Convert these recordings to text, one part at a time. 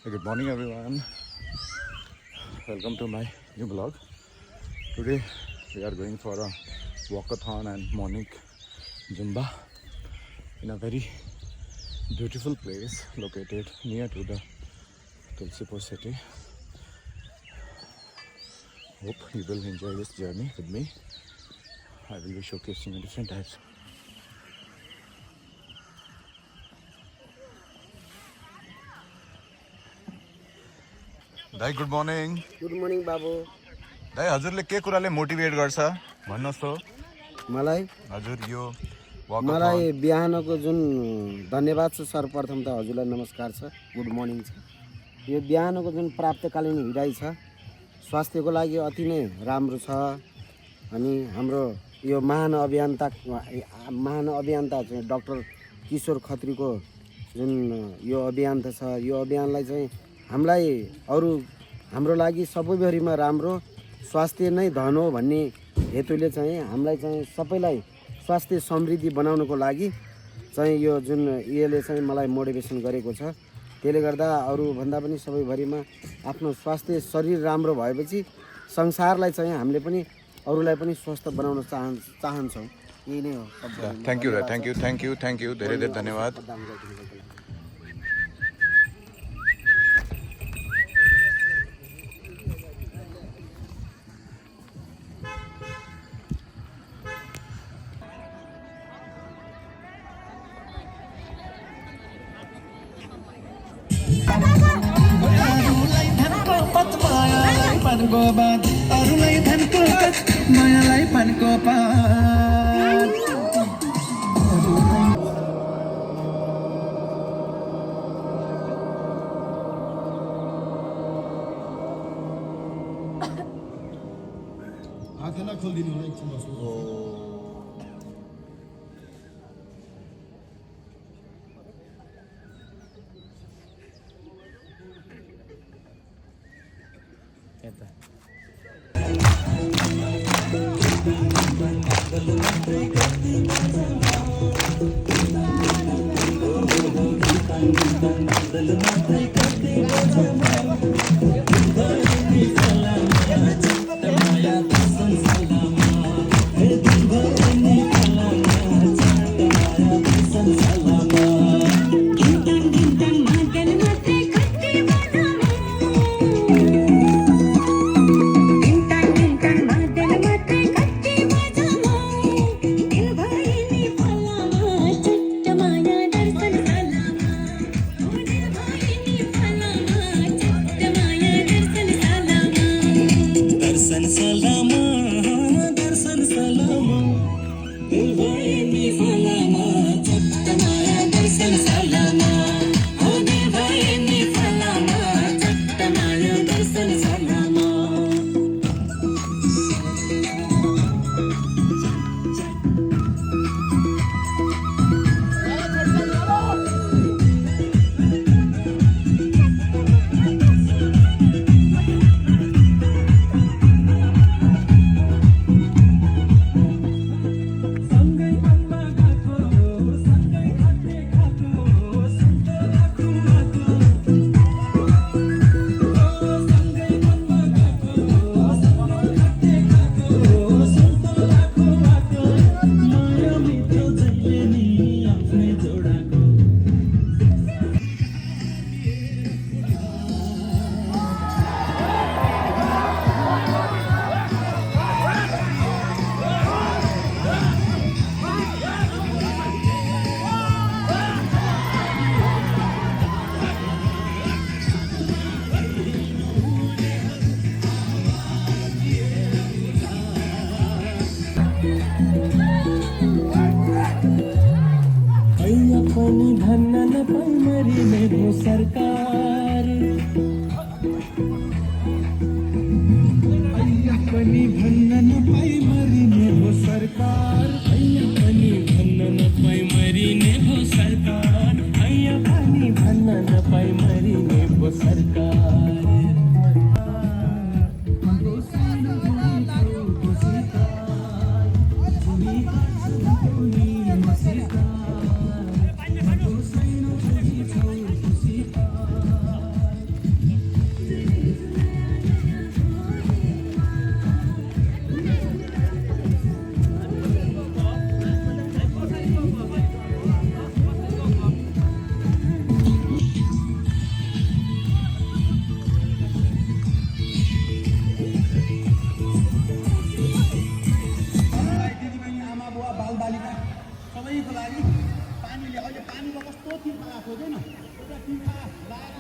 Good morning, everyone. Welcome to my new vlog. Today we are going for a walkathon and morning Zumba in a very beautiful place located near to the Tulsipur city. Hope you will enjoy this journey with me. I will be showcasing different types. दाइ good morning. Good morning बाबु. दाइ हजुरले के कुराले motivate गर्छ भन्नुहोस् त. मलाई हजुर यो मलाई बिहानको जुन धन्यवाद छ सर्वप्रथम त हजुरलाई नमस्कार छ, गुड मर्निङ छ. यो बिहानको जुन प्राप्तकालीन हिँडाइ छ स्वास्थ्यको लागि अति नै राम्रो छ. अनि हाम्रो यो महान अभियन्ता चाहिँ डाक्टर किशोर खत्रीको जुन यो अभियान छ, यो अभियानलाई चाहिँ हामीलाई हाम्रो लागि सबैभरिमा राम्रो स्वास्थ्य नै धन हो भन्ने हेतुले चाहिँ हामीलाई चाहिँ सबैलाई स्वास्थ्य समृद्धि बनाउनको लागि चाहिँ यो जुन यसले चाहिँ मलाई मोटिभेसन गरेको छ. त्यसले गर्दा अरूभन्दा पनि सबैभरिमा आफ्नो स्वास्थ्य शरीर राम्रो भएपछि संसारलाई चाहिँ हामीले पनि अरूलाई पनि स्वस्थ बनाउन चाहन्छौँ. यही नै हो. थ्याङ्क यू धेरै धेरै धन्यवाद. अरूलाई धनको मायालाई फन्को आँखा खोलिदिनु होला एकछिन बस्नु.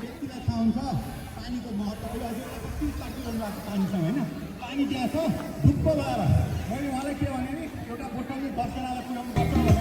व्यक्तिलाई थाहा हुन्छ पानीको महत्त्व अहिले कति ताकिरहनु भएको पानी छ होइन पानी त्यहाँ छ ढुक्क भएर मैले उहाँलाई के भने नि एउटा बोतलले 10 जनालाई पुर्याउनु पर्छ भने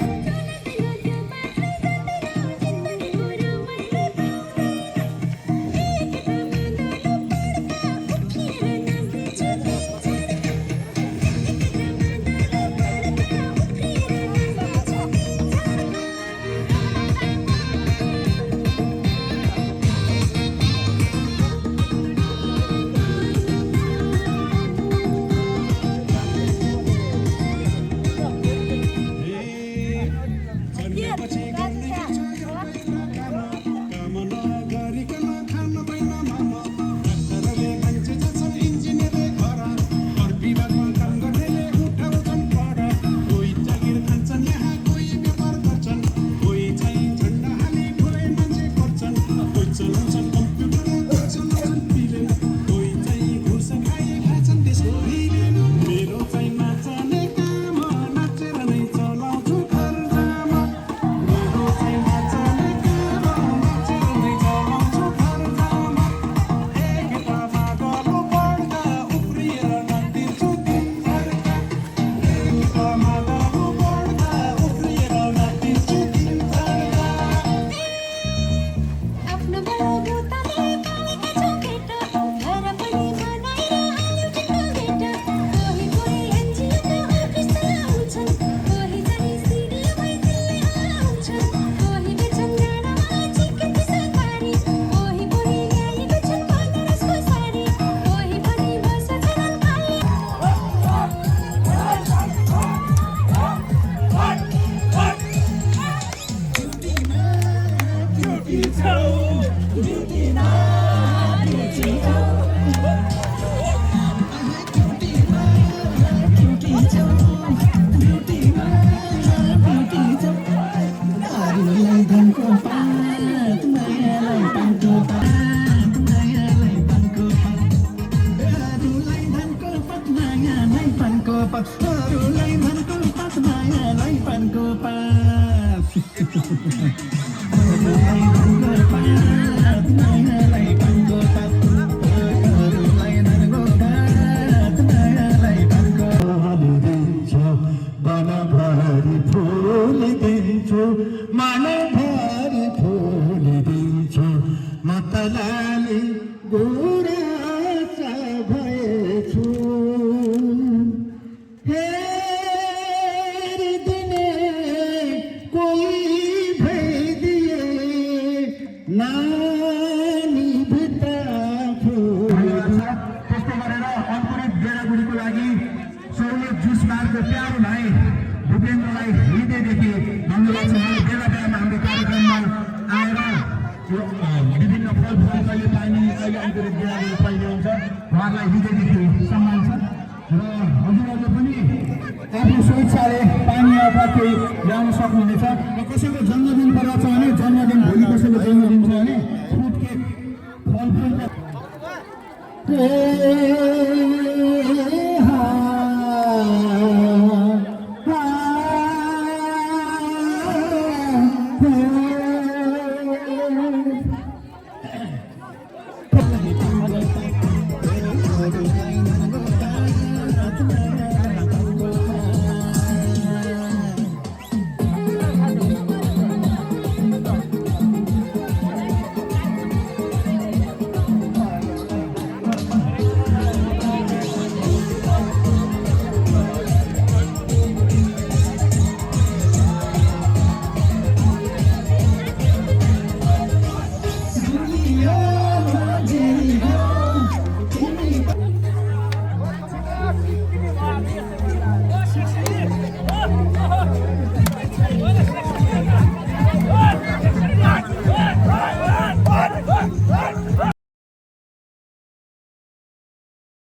आफ्नो स्वेच्छाले पानी अथवा केही ल्याउन सक्नुहुनेछ र कसैको जन्मदिन पर्छ भने जन्मदिन भोलि कसैको जन्मदिन छ भने फ्रुट केक फलफुल